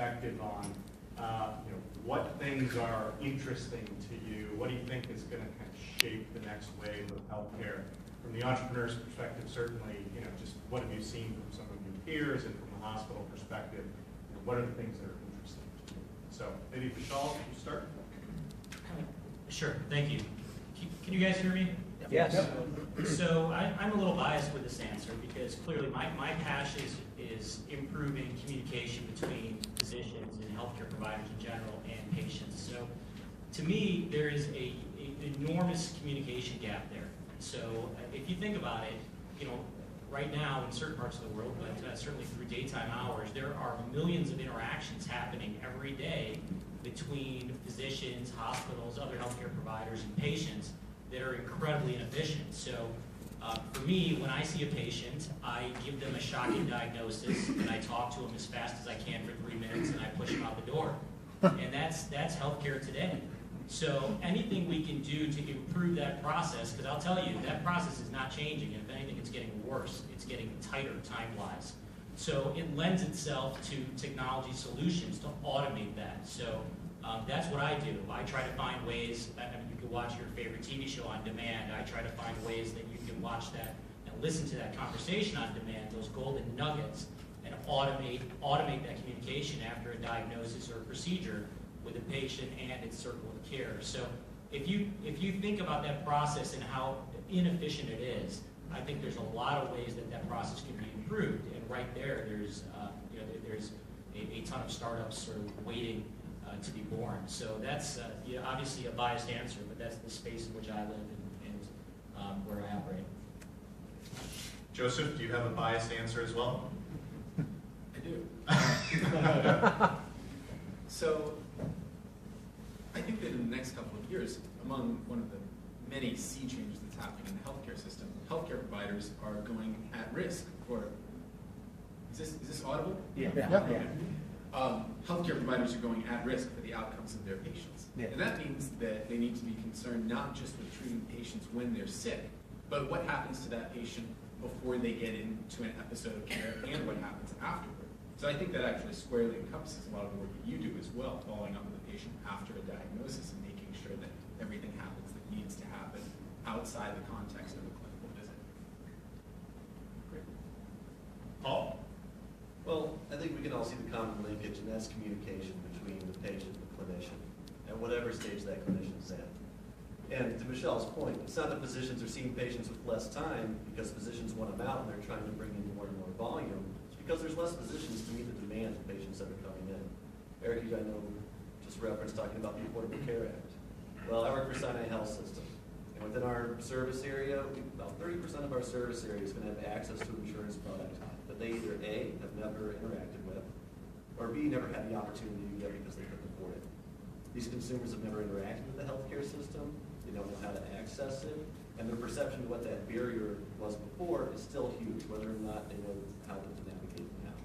perspective on what things are interesting to you. What do you think is going to kind of shape the next wave of healthcare? From the entrepreneur's perspective, certainly, just what have you seen from some of your peers, and from the hospital perspective, what are the things that are interesting to you? So maybe Vishal, can you start? Sure, thank you. Can you guys hear me? Yes. So I'm a little biased with this answer because clearly my passion is improving communication between physicians and healthcare providers in general and patients. So to me, there is an enormous communication gap there. So if you think about it, right now in certain parts of the world, but certainly through daytime hours, there are millions of interactions happening every day between physicians, hospitals, other healthcare providers, and patients that are incredibly inefficient. So for me, when I see a patient, I give them a shocking diagnosis, and I talk to them as fast as I can for 3 minutes, and I push them out the door. And that's healthcare today. So anything we can do to improve that process, because I'll tell you, that process is not changing. If anything, it's getting worse. It's getting tighter time-wise. So it lends itself to technology solutions to automate that. So that's what I do. I try to find ways, you can watch your favorite TV show on demand. I try to find ways that you can watch that and listen to that conversation on demand, those golden nuggets, and automate that communication after a diagnosis or a procedure with a patient and its circle of care. So if you think about that process and how inefficient it is, I think there's a lot of ways that process can be improved. And right there, there's a ton of startups sort of waiting to be born. So that's obviously a biased answer, but that's the space in which I live and where I operate. Joseph, do you have a biased answer as well? I do. So I think that in the next couple of years, among one of the many sea changes that's happening in the healthcare system, healthcare providers are going at risk for. Is this audible? Yeah. Healthcare providers are going at risk for the outcomes of their patients. Yeah. And that means that they need to be concerned not just with treating patients when they're sick, but what happens to that patient before they get into an episode of care and what happens afterward. So I think that actually squarely encompasses a lot of the work that you do as well, following up with the patient after a diagnosis and making sure that everything happens that needs to happen outside the context of a clinical visit. Great. Paul? Well, I think we can all see the common linkage, and that's communication between the patient and the clinician at whatever stage that clinician's in. And to Michelle's point, it's not that physicians are seeing patients with less time because physicians want them out and they're trying to bring in more and more volume. It's because there's less physicians to meet the demand of patients that are coming in. Eric, I know, just referenced talking about the Affordable Care Act. Well, I work for Sinai Health System. And within our service area, about 30% of our service area is going to have access to an insurance product that they either A, have never interacted with, or B, never had the opportunity to get because they couldn't afford it. These consumers have never interacted with the healthcare system, they don't know how to access it, and their perception of what that barrier was before is still huge, whether or not they know how to navigate it now.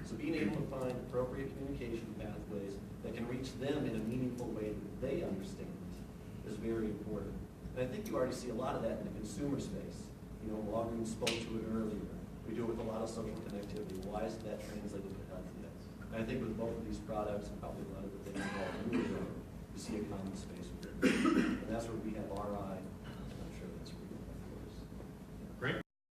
So being able to find appropriate communication pathways that can reach them in a meaningful way that they understand is very important. And I think you already see a lot of that in the consumer space. Walgreens spoke to it earlier. We do it with a lot of social connectivity. Why isn't that translated to health yet? And I think with both of these products and probably a lot of the things involved in the you see a common space. And that's where we have our eye